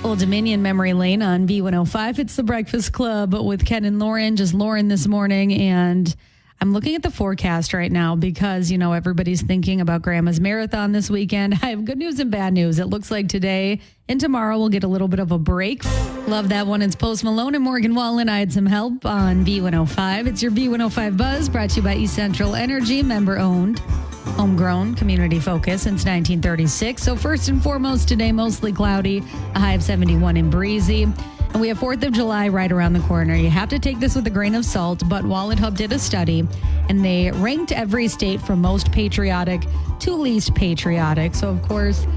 Old Dominion Memory Lane on B105. It's the Breakfast Club with Ken and Lauren. Just Lauren this morning. And I'm looking at the forecast right now because, everybody's thinking about Grandma's Marathon this weekend. I have good news and bad news. It looks like today and tomorrow we'll get a little bit of a break. Love that one. It's Post Malone and Morgan Wallen. I had some help on B105. It's your B105 Buzz brought to you by East Central Energy, member owned. Homegrown, community focused since 1936. So first and foremost today, mostly cloudy, a high of 71 and breezy. And we have 4th of July right around the corner. You have to take this with a grain of salt, but Wallet Hub did a study and they ranked every state from most patriotic to least patriotic. So of course,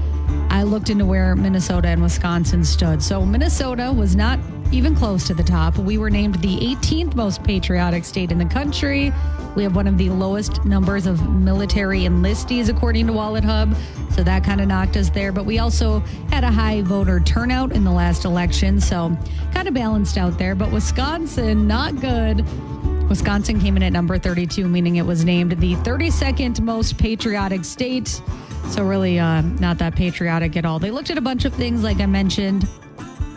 I looked into where Minnesota and Wisconsin stood. So Minnesota was not even close to the top. We were named the 18th most patriotic state in the country. We have one of the lowest numbers of military enlistees, according to Wallet Hub. So that kind of knocked us there. But we also had a high voter turnout in the last election. So kind of balanced out there. But Wisconsin, not good. Wisconsin came in at number 32, meaning it was named the 32nd most patriotic state. So really not that patriotic at all. They looked at a bunch of things, like I mentioned,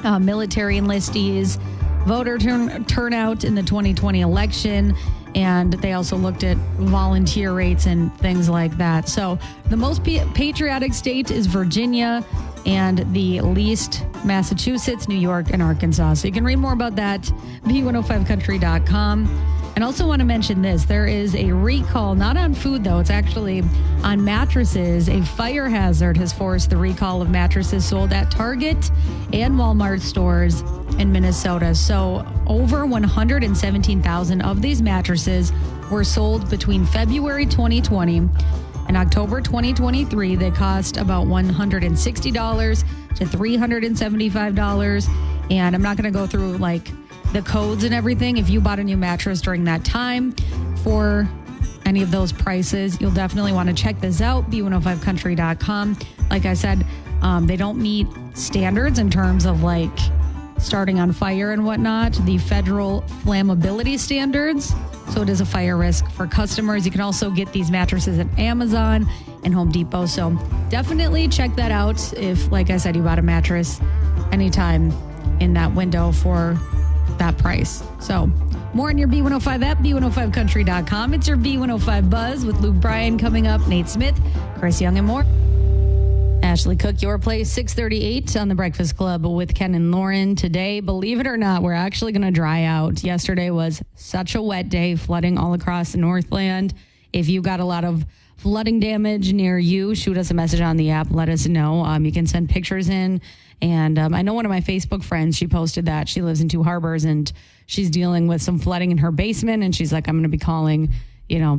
military enlistees, voter turnout in the 2020 election, and they also looked at volunteer rates and things like that. So the most patriotic state is Virginia, and the least Massachusetts, New York, and Arkansas. So you can read more about that, b105country.com. And also want to mention this. There is a recall, not on food, though. It's actually on mattresses. A fire hazard has forced the recall of mattresses sold at Target and Walmart stores in Minnesota. So over 117,000 of these mattresses were sold between February 2020 and October 2023. They cost about $160 to $375. And I'm not going to go through the codes and everything. If you bought a new mattress during that time for any of those prices, you'll definitely want to check this out, b105country.com. Like I said, they don't meet standards in terms of starting on fire and whatnot, the federal flammability standards. So it is a fire risk for customers. You can also get these mattresses at Amazon and Home Depot. So definitely check that out if, like I said, you bought a mattress anytime in that window for that price. So more on your B105 app, b105country.com. It's your B105 Buzz with Luke Bryan coming up, Nate Smith, Chris Young, and more. Ashley Cook, your place, 6:38 on the Breakfast Club with Ken and Lauren. Today, believe it or not, we're actually going to dry out. Yesterday was such a wet day, flooding all across the Northland. If you got a lot of flooding damage near you, shoot us a message on the app. Let us know. You can send pictures in. And I know one of my Facebook friends, she posted that she lives in Two Harbors and she's dealing with some flooding in her basement. And she's like, I'm going to be calling,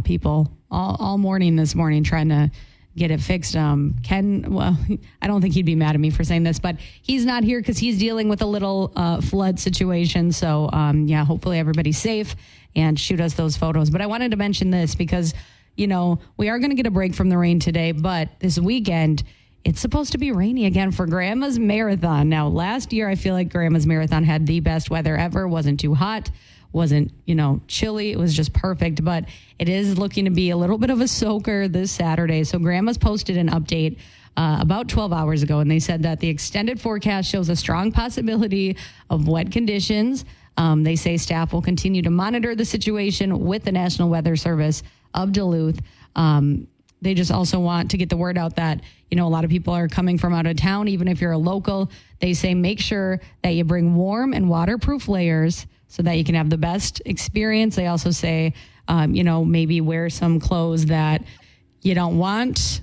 people all morning this morning trying to get it fixed. Ken, well, I don't think he'd be mad at me for saying this, but he's not here because he's dealing with a little flood situation. So, hopefully everybody's safe and shoot us those photos. But I wanted to mention this because, we are going to get a break from the rain today, but this weekend, it's supposed to be rainy again for Grandma's Marathon. Now, last year, I feel like Grandma's Marathon had the best weather ever. Wasn't too hot, wasn't, chilly. It was just perfect. But it is looking to be a little bit of a soaker this Saturday. So Grandma's posted an update about 12 hours ago, and they said that the extended forecast shows a strong possibility of wet conditions. They say staff will continue to monitor the situation with the National Weather Service of Duluth. They just also want to get the word out that, a lot of people are coming from out of town. Even if you're a local, they say make sure that you bring warm and waterproof layers so that you can have the best experience. They also say, maybe wear some clothes that you don't want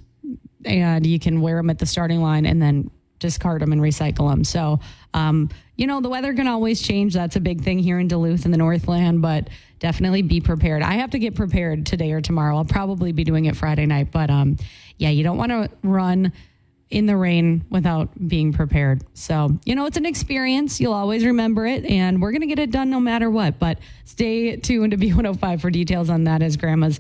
and you can wear them at the starting line and then discard them and recycle them. So, the weather can always change. That's a big thing here in Duluth in the Northland, but definitely be prepared. I have to get prepared today or tomorrow. I'll probably be doing it Friday night, but you don't want to run in the rain without being prepared. So, it's an experience. You'll always remember it, and we're going to get it done no matter what, but stay tuned to B105 for details on that as Grandma's.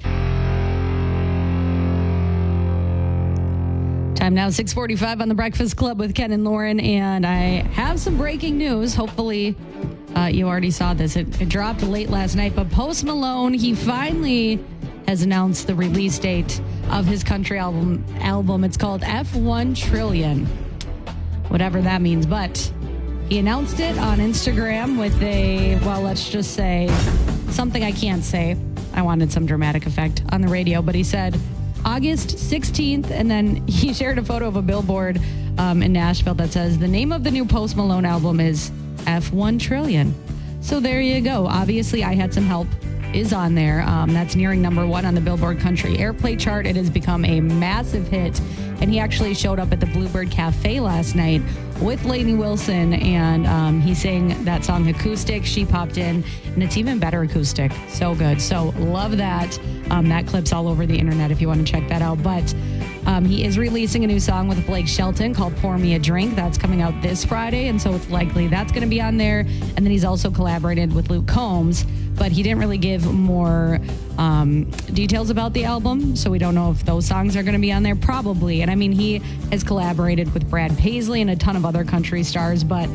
Time now, 6:45 on the Breakfast Club with Ken and Lauren, and I have some breaking news. Hopefully, you already saw this. It dropped late last night, but Post Malone, he finally has announced the release date of his country album. It's called F1 Trillion, whatever that means. But He announced it on Instagram with let's just say something I can't say. I wanted some dramatic effect on the radio, but he said August 16th, and then he shared a photo of a billboard in Nashville that says the name of the new Post Malone album is F1 Trillion. So there you go. Obviously, I Had Some Help is on there. That's nearing number 1 on the Billboard Country Airplay chart. It has become a massive hit. And he actually showed up at the Bluebird Cafe last night with Lainey Wilson, and he sang that song acoustic. She popped in, and it's even better acoustic. So good. So love that. That clip's all over the internet if you want to check that out. But he is releasing a new song with Blake Shelton called Pour Me a Drink. That's coming out this Friday, and so it's likely that's going to be on there. And then he's also collaborated with Luke Combs, but he didn't really give more details about the album, so we don't know if those songs are going to be on there. Probably. And I mean, he has collaborated with Brad Paisley and a ton of other country stars, but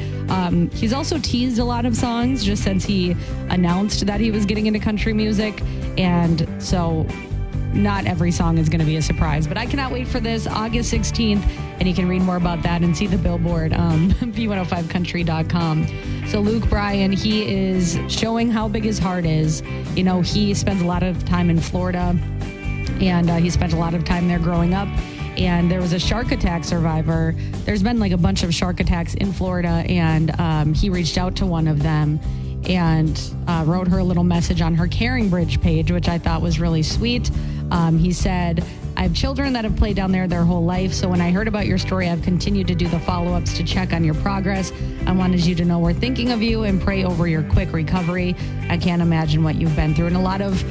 he's also teased a lot of songs just since he announced that he was getting into country music, and so not every song is going to be a surprise. But I cannot wait for this August 16th, and you can read more about that and see the billboard b105country.com. So Luke Bryan, he is showing how big his heart is. You know, he spends a lot of time in Florida, and he spent a lot of time there growing up. And there was a shark attack survivor. There's been like a bunch of shark attacks in Florida, and he reached out to one of them and wrote her a little message on her Caring Bridge page, which I thought was really sweet. He said, I have children that have played down there their whole life, so when I heard about your story, I've continued to do the follow-ups to check on your progress. I wanted you to know we're thinking of you and pray over your quick recovery. I can't imagine what you've been through. And a lot of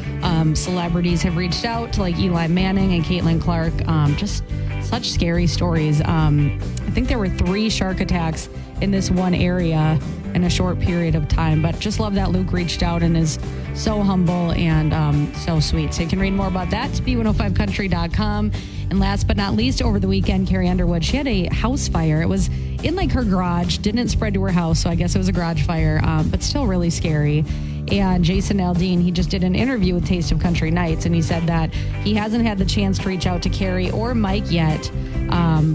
celebrities have reached out, like Eli Manning and Caitlin Clark. Just such scary stories. I think there were 3 shark attacks in this one area in a short period of time. But just love that Luke reached out and is so humble and so sweet. So you can read more about that at b105country.com. And last but not least, over the weekend, Carrie Underwood, she had a house fire. It was in like her garage, didn't spread to her house, so I guess it was a garage fire, but still really scary. And Jason Aldean, he just did an interview with Taste of Country Nights, and he said that he hasn't had the chance to reach out to Carrie or Mike yet,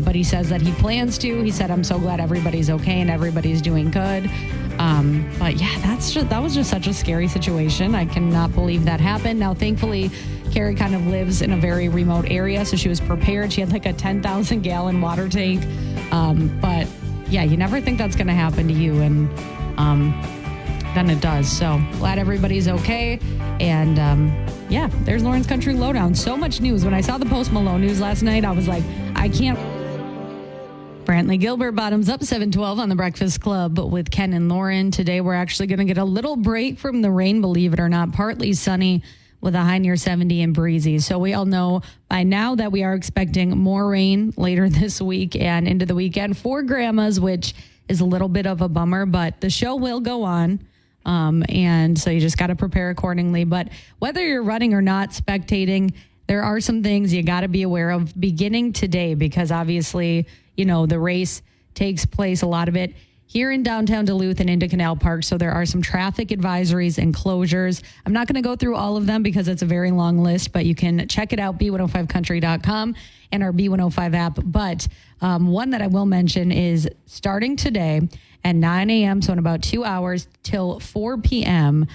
but he says that he plans to. He said, I'm so glad everybody's okay and everybody's doing good. But yeah, that was just such a scary situation. I cannot believe that happened. Now, thankfully, Carrie kind of lives in a very remote area, so she was prepared. She had like a 10,000 gallon water tank. But yeah, you never think that's going to happen to you. And then it does. So glad everybody's okay. And yeah, there's Lauren's Country Lowdown. So much news. When I saw the Post Malone news last night, I was like, I can't. Brantley Gilbert bottoms up 712 on the Breakfast Club with Ken and Lauren. Today, we're actually going to get a little break from the rain, believe it or not. Partly sunny with a high near 70 and breezy. So we all know by now that we are expecting more rain later this week and into the weekend for grandmas, which is a little bit of a bummer, but the show will go on. And so you just got to prepare accordingly. But whether you're running or not spectating, there are some things you got to be aware of beginning today, because obviously, you know, the race takes place, a lot of it here in downtown Duluth and into Canal Park. So there are some traffic advisories and closures. I'm not going to go through all of them because it's a very long list, but you can check it out, b105country.com and our B105 app. But one that I will mention is starting today at 9 a.m., so in about 2 hours till 4 p.m.,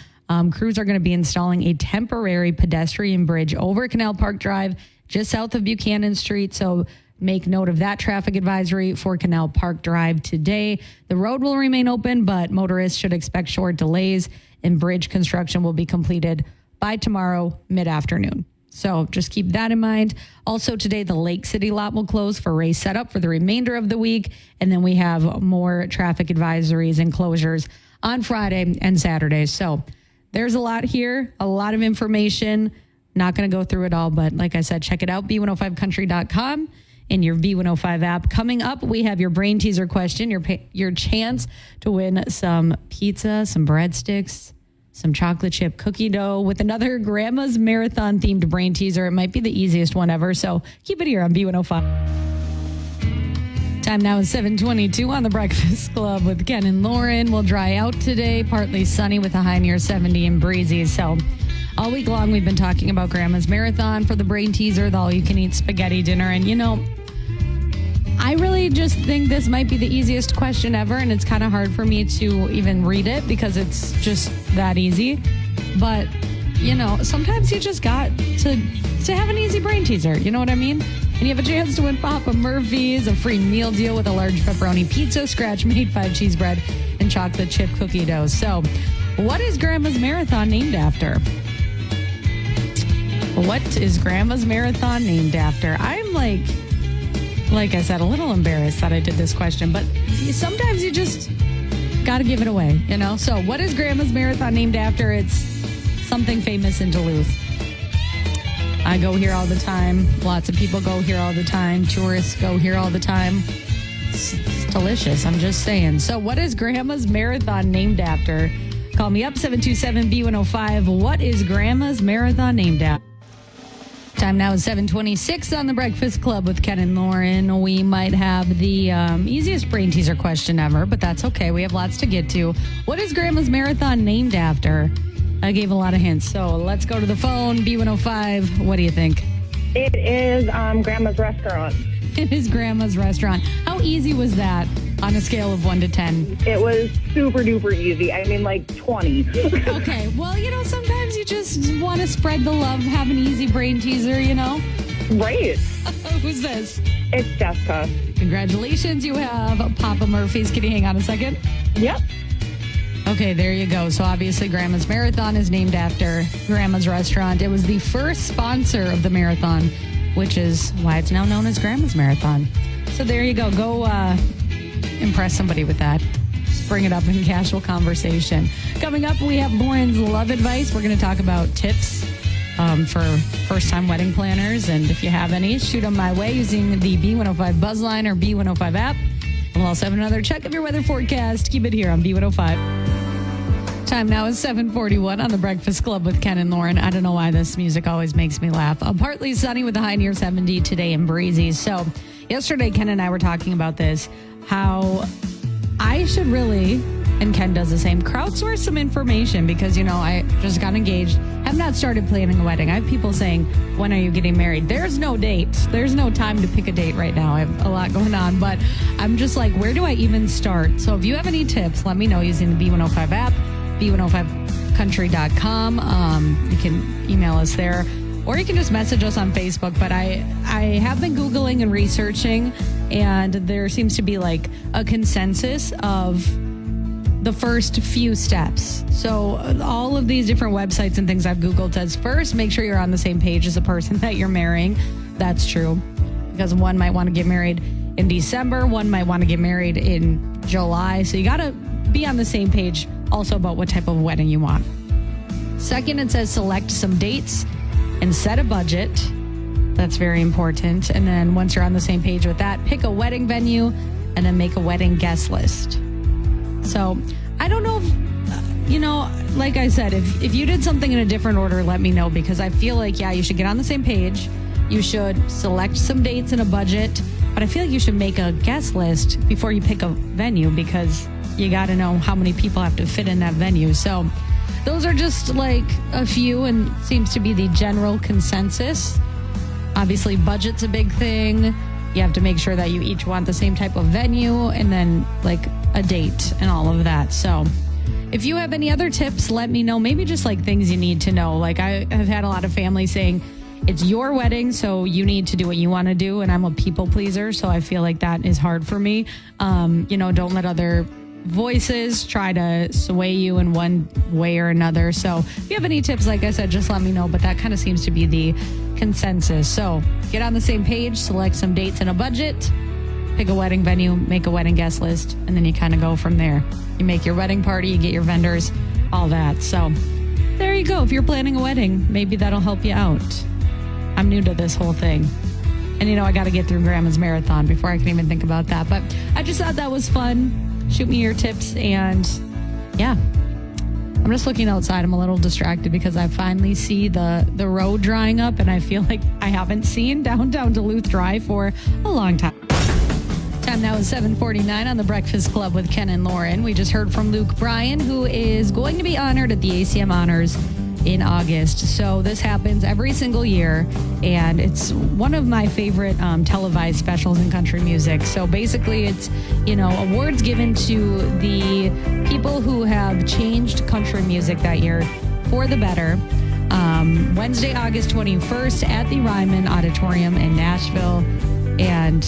crews are going to be installing a temporary pedestrian bridge over Canal Park Drive, just south of Buchanan Street. So make note of that traffic advisory for Canal Park Drive today. The road will remain open, but motorists should expect short delays, and bridge construction will be completed by tomorrow mid-afternoon. So just keep that in mind. Also today, the Lake City lot will close for race setup for the remainder of the week. And then we have more traffic advisories and closures on Friday and Saturday. So there's a lot here, a lot of information. Not going to go through it all, but like I said, check it out, b105country.com in your B105 app. Coming up, we have your brain teaser question, your chance to win some pizza, some breadsticks, some chocolate chip cookie dough with another Grandma's Marathon themed brain teaser. It might be the easiest one ever, so keep it here on B105. Time now is 7:22 on the Breakfast Club with Ken and Lauren. We'll dry out today, partly sunny with a high near 70 and breezy. So all week long, we've been talking about Grandma's Marathon for the brain teaser, the all-you-can-eat spaghetti dinner. And, you know, I really just think this might be the easiest question ever, and it's kind of hard for me to even read it because it's just that easy. But, sometimes you just got to have an easy brain teaser. You know what I mean? And you have a chance to win Papa Murphy's, a free meal deal with a large pepperoni pizza, scratch-made 5 cheese bread, and chocolate chip cookie dough. So, what is Grandma's Marathon named after? What is Grandma's Marathon named after? I'm like I said, a little embarrassed that I did this question, but sometimes you just got to give it away, So what is Grandma's Marathon named after? It's something famous in Duluth. I go here all the time. Lots of people go here all the time. Tourists go here all the time. It's delicious. I'm just saying. So what is Grandma's Marathon named after? Call me up, 727-B105. What is Grandma's Marathon named after? Time now is 7:26 on the Breakfast Club with Ken and Lauren. We might have the easiest brain teaser question ever, but that's okay. We have lots to get to. What is Grandma's Marathon named after? I gave a lot of hints, so let's go to the phone. B105, what do you think? It is Grandma's Restaurant. It is Grandma's Restaurant. How easy was that on a scale of 1 to 10? It was super duper easy. I mean, like 20. Okay. Well, sometimes you just want to spread the love, have an easy brain teaser, Right. Who's this? It's Jessica. Congratulations. You have Papa Murphy's. Can you hang on a second? Yep. Okay, there you go. So obviously Grandma's Marathon is named after Grandma's Restaurant. It was the first sponsor of the marathon, which is why it's now known as Grandma's Marathon. So there you go. Go impress somebody with that. Just bring it up in casual conversation. Coming up, we have Lauren's love advice. We're going to talk about tips for first-time wedding planners. And if you have any, shoot them my way using the B105 Buzzline or B105 app. And we'll also have another check of your weather forecast. Keep it here on B105. Time now is 7:41 on the Breakfast Club with Ken and Lauren. I don't know why this music always makes me laugh. Partly sunny with a high near 70 today and breezy. So yesterday, Ken and I were talking about this, how I should really, and Ken does the same, crowdsource some information because, I just got engaged, have not started planning a wedding. I have people saying, when are you getting married? There's no date. There's no time to pick a date right now. I have a lot going on, but I'm just like, where do I even start? So if you have any tips, let me know using the B105 app, b105country.com. You can email us there, or you can just message us on Facebook. But I have been Googling and researching, and there seems to be like a consensus of the first few steps. So all of these different websites and things I've Googled says, first, make sure you're on the same page as the person that you're marrying. That's true, because one might want to get married in December, one might want to get married in July. So you got to be on the same page also about what type of wedding you want. Second, it says select some dates and set a budget. That's very important. And then once you're on the same page with that, pick a wedding venue and then make a wedding guest list. So I don't know if, like I said, if you did something in a different order, let me know, because I feel like, you should get on the same page. You should select some dates and a budget, but I feel like you should make a guest list before you pick a venue, because you got to know how many people have to fit in that venue. So those are just like a few, and seems to be the general consensus. Obviously, budget's a big thing. You have to make sure that you each want the same type of venue, and then like a date and all of that. So if you have any other tips, let me know. Maybe just like things you need to know. Like I have had a lot of families saying, it's your wedding, so you need to do what you want to do. And I'm a people pleaser, so I feel like that is hard for me. Don't let other voices try to sway you in one way or another. So if you have any tips, like I said, just let me know. But that kind of seems to be the consensus. So get on the same page, select some dates and a budget, pick a wedding venue, make a wedding guest list, and then you kind of go from there. You make your wedding party, you get your vendors, all that. So there you go. If you're planning a wedding, maybe that'll help you out. I'm new to this whole thing. And, I got to get through Grandma's Marathon before I can even think about that. But I just thought that was fun. Shoot me your tips. And, I'm just looking outside. I'm a little distracted because I finally see the road drying up. And I feel like I haven't seen downtown Duluth dry for a long time. Time now is 7:49 on the Breakfast Club with Ken and Lauren. We just heard from Luke Bryan, who is going to be honored at the ACM Honors in August. So this happens every single year, and it's one of my favorite televised specials in country music. So basically it's, awards given to the people who have changed country music that year for the better. Wednesday, August 21st at the Ryman Auditorium in Nashville. And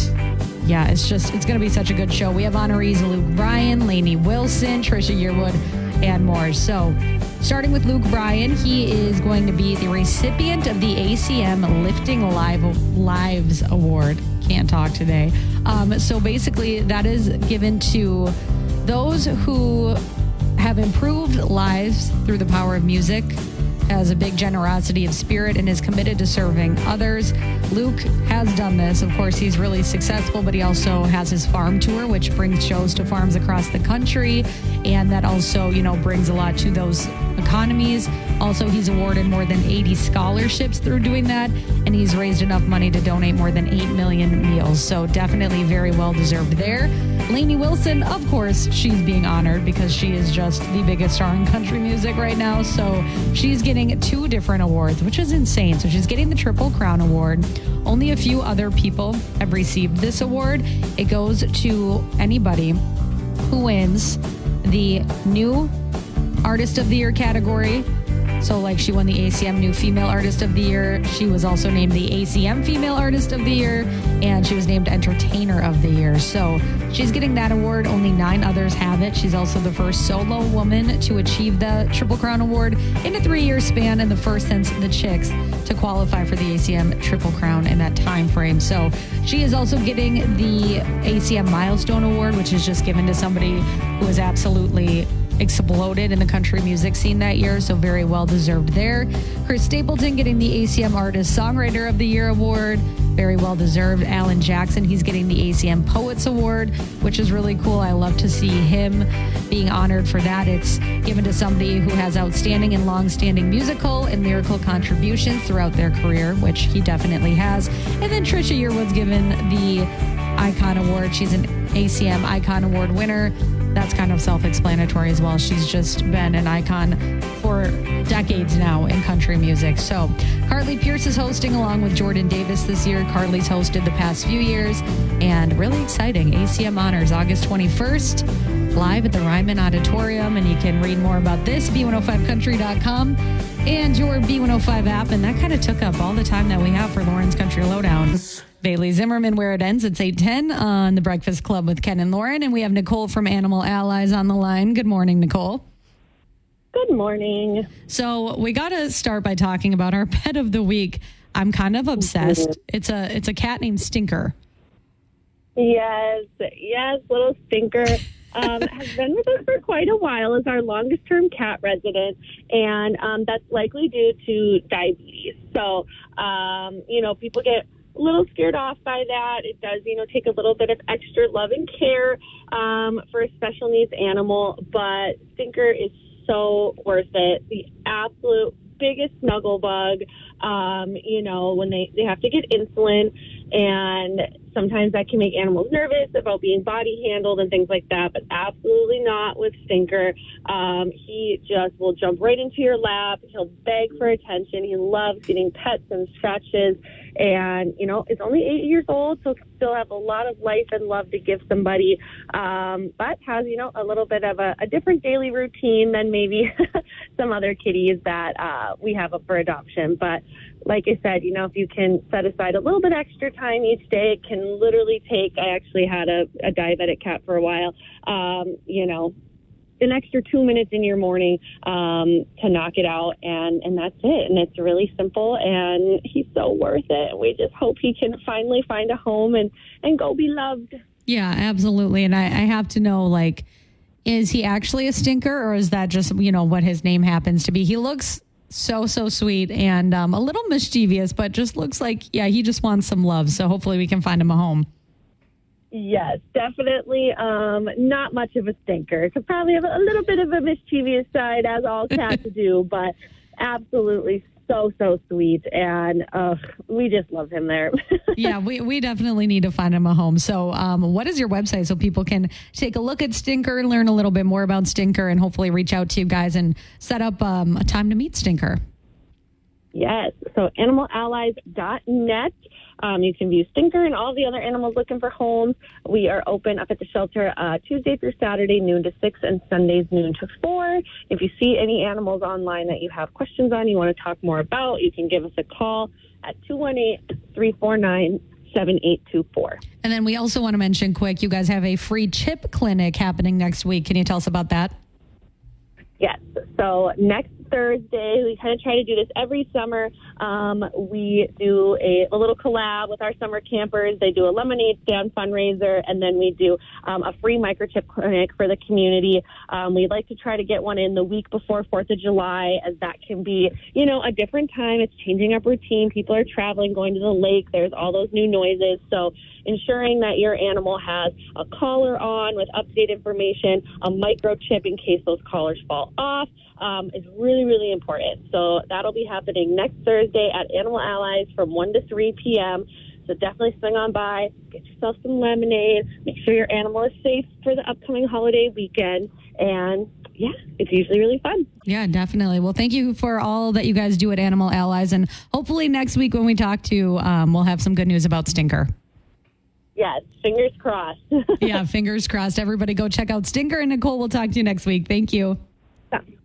yeah, it's going to be such a good show. We have honorees Luke Bryan, Lainey Wilson, Trisha Yearwood, and more. So starting with Luke Bryan, he is going to be the recipient of the ACM Lifting Lives Award. Can't talk today. So basically that is given to those who have improved lives through the power of music, has a big generosity of spirit, and is committed to serving others. Luke has done this. Of course, he's really successful, but he also has his farm tour, which brings shows to farms across the country. And that also, brings a lot to those economies. Also, he's awarded more than 80 scholarships through doing that. And he's raised enough money to donate more than 8 million meals. So definitely very well deserved there. Lainey Wilson, of course, she's being honored because she is just the biggest star in country music right now. So she's getting 2 different awards, which is insane. So she's getting the Triple Crown Award. Only a few other people have received this award. It goes to anybody who wins the New Artist of the Year category. So like she won the ACM New Female Artist of the Year. She was also named the ACM Female Artist of the Year, and she was named Entertainer of the Year. So she's getting that award. Only 9 others have it. She's also the first solo woman to achieve the Triple Crown Award in a 3-year span, and the first since the Chicks to qualify for the ACM Triple Crown in that time frame. So she is also getting the ACM Milestone Award, which is just given to somebody who is absolutely exploded in the country music scene that year, so very well deserved there. Chris Stapleton getting the ACM Artist Songwriter of the Year award, very well deserved. Alan Jackson, he's getting the ACM Poets Award, which is really cool. I love to see him being honored for that. It's given to somebody who has outstanding and long-standing musical and lyrical contributions throughout their career, which he definitely has. And then Trisha Yearwood's given the Icon Award. She's an ACM Icon Award winner. That's kind of self-explanatory as well. She's just been an icon for decades now in country music. So Carly Pierce is hosting along with Jordan Davis this year. Carly's hosted the past few years, and really exciting. ACM Honors August 21st, live at the Ryman Auditorium. And you can read more about this, b105country.com and your B105 app. And that kind of took up all the time that we have for Lauren's Country Lowdown. Bailey Zimmerman, where it ends. It's 8:10 on The Breakfast Club with Ken and Lauren. And we have Nicole from Animal Allies on the line. Good morning, Nicole. Good morning. So we got to start by talking about our pet of the week. I'm kind of obsessed. It's a cat named Stinker. Yes, little Stinker. Has been with us for quite a while as our longest term cat resident, and that's likely due to diabetes. So, people get a little scared off by that. It does, take a little bit of extra love and care for a special needs animal, but Stinker is so worth it. The absolute biggest snuggle bug, when they have to get insulin, and sometimes that can make animals nervous about being body handled and things like that, but absolutely not with Stinker. He just will jump right into your lap. He'll beg for attention. He loves getting pets and scratches, and, is only 8 years old, so still have a lot of life and love to give somebody, but has, a little bit of a different daily routine than maybe some other kitties that we have up for adoption. But like I said, if you can set aside a little bit extra time each day, it can literally take, I actually had a diabetic cat for a while, an extra 2 minutes in your morning to knock it out, and that's it. And it's really simple, and he's so worth it. We just hope he can finally find a home and go be loved. Yeah, absolutely. And I have to know, is he actually a Stinker, or is that just, what his name happens to be? He looks so sweet and a little mischievous, but just looks like, he just wants some love. So hopefully we can find him a home. Yes, definitely. Not much of a Stinker. Could probably have a little bit of a mischievous side, as all cats do, but absolutely so sweet, and we just love him there. Yeah, we definitely need to find him a home. So what is your website so people can take a look at Stinker and learn a little bit more about Stinker and hopefully reach out to you guys and set up a time to meet Stinker? Yes, so animalallies.net. You can view Stinker and all the other animals looking for homes. We are open up at the shelter Tuesday through Saturday, noon to 6, and Sundays, noon to 4. If you see any animals online that you have questions on, you want to talk more about, you can give us a call at 218-349-7824. And then we also want to mention quick, you guys have a free chip clinic happening next week. Can you tell us about that? Yes. So next Thursday, we kind of try to do this every summer. We do a little collab with our summer campers. They do a lemonade stand fundraiser, and then we do a free microchip clinic for the community. We'd like to try to get one in the week before 4th of July, as that can be, a different time. It's changing up routine. People are traveling, going to the lake. There's all those new noises. So ensuring that your animal has a collar on with update information, a microchip in case those collars fall off, is really, really important. So that'll be happening next Thursday at Animal Allies from 1 to 3 p.m. So definitely swing on by, get yourself some lemonade, make sure your animal is safe for the upcoming holiday weekend. And yeah, it's usually really fun. Yeah, definitely. Well, thank you for all that you guys do at Animal Allies. And hopefully next week when we talk to, we'll have some good news about Stinker. Yes, fingers crossed. Yeah, fingers crossed. Everybody go check out Stinker. And Nicole, we'll talk to you next week. Thank you.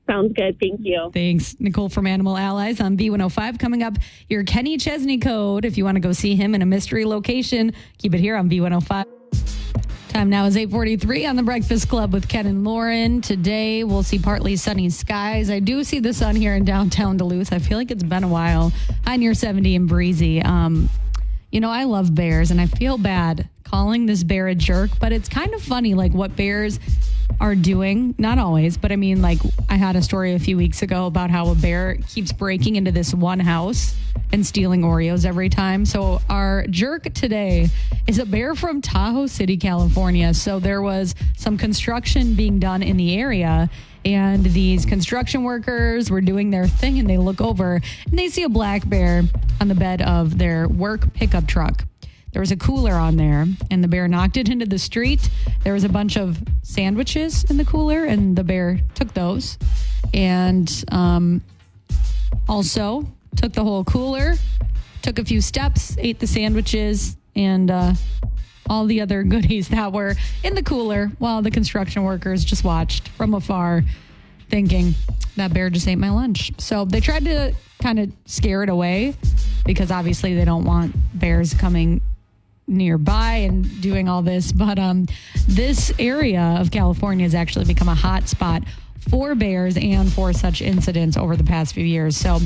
Sounds good. Thank you. Thanks. Nicole from Animal Allies on B105. Coming up, your Kenny Chesney code. If you want to go see him in a mystery location, keep it here on B105. Time now is 8:43 on the Breakfast Club with Ken and Lauren. Today, we'll see partly sunny skies. I do see the sun here in downtown Duluth. I feel like it's been a while. High near 70 and breezy. I love bears, and I feel bad calling this bear a jerk, but it's kind of funny, like what bears are doing. Not always, but I mean, like I had a story a few weeks ago about how a bear keeps breaking into this one house and stealing Oreos every time. So our jerk today is a bear from Tahoe City, California. So there was some construction being done in the area, and these construction workers were doing their thing, and they look over and they see a black bear on the bed of their work pickup truck. There was a cooler on there, and the bear knocked it into the street. There was a bunch of sandwiches in the cooler, and the bear took those, and also took the whole cooler, took a few steps, ate the sandwiches, and all the other goodies that were in the cooler while the construction workers just watched from afar, thinking, that bear just ate my lunch. So they tried to kind of scare it away, because obviously they don't want bears coming nearby and doing all this. But this area of California has actually become a hot spot for bears and for such incidents over the past few years. So,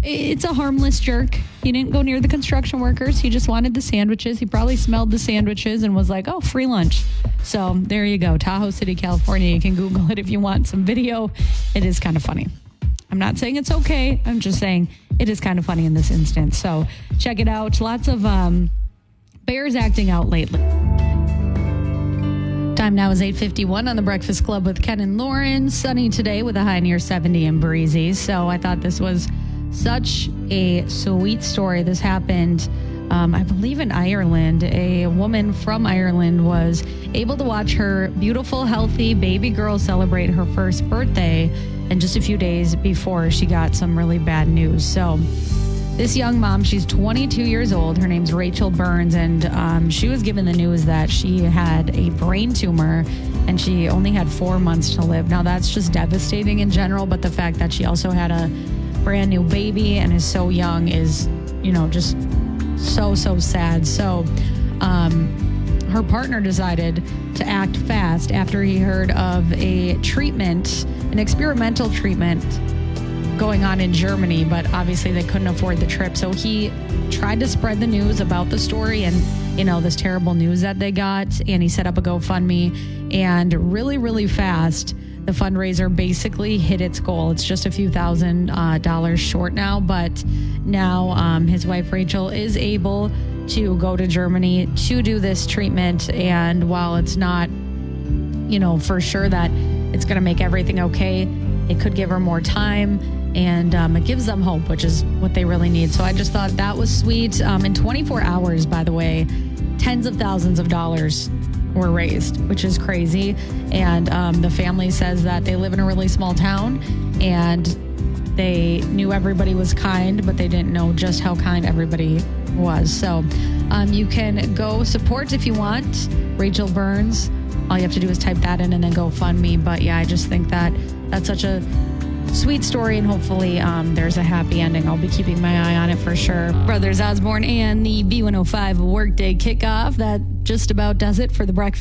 it's a harmless jerk. He didn't go near the construction workers. He just wanted the sandwiches. He probably smelled the sandwiches and was like, oh, free lunch. So there you go. Tahoe City, California. You can Google it if you want some video. It is kind of funny. I'm not saying it's okay. I'm just saying it is kind of funny in this instance. So check it out. Lots of bears acting out lately. Time now is 8:51 on the Breakfast Club with Ken and Lauren. Sunny today with a high near 70 and breezy. So I thought this was such a sweet story. This happened, I believe, in Ireland. A woman from Ireland was able to watch her beautiful, healthy baby girl celebrate her first birthday, and just a few days before she got some really bad news. So this young mom, she's 22 years old. Her name's Rachel Burns, and she was given the news that she had a brain tumor and she only had 4 months to live. Now, that's just devastating in general, but the fact that she also had a brand new baby and is so young is, just so sad. So her partner decided to act fast after he heard of a treatment, an experimental treatment going on in Germany, but obviously they couldn't afford the trip. So he tried to spread the news about the story and, this terrible news that they got. And he set up a GoFundMe, and really fast, the fundraiser basically hit its goal. It's just a few $1,000s short now, but now his wife Rachel is able to go to Germany to do this treatment. And while it's not, for sure that it's going to make everything okay, it could give her more time, and it gives them hope, which is what they really need. So I just thought that was sweet. In 24 hours, by the way, tens of thousands of dollars were raised, which is crazy. And the family says that they live in a really small town, and they knew everybody was kind, but they didn't know just how kind everybody was. So you can go support if you want Rachel Burns. All you have to do is type that in and then go fund me. But yeah, I just think that that's such a sweet story, and hopefully there's a happy ending. I'll be keeping my eye on it for sure. Brothers Osborne and the B105 Workday Kickoff. That just about does it for the breakfast.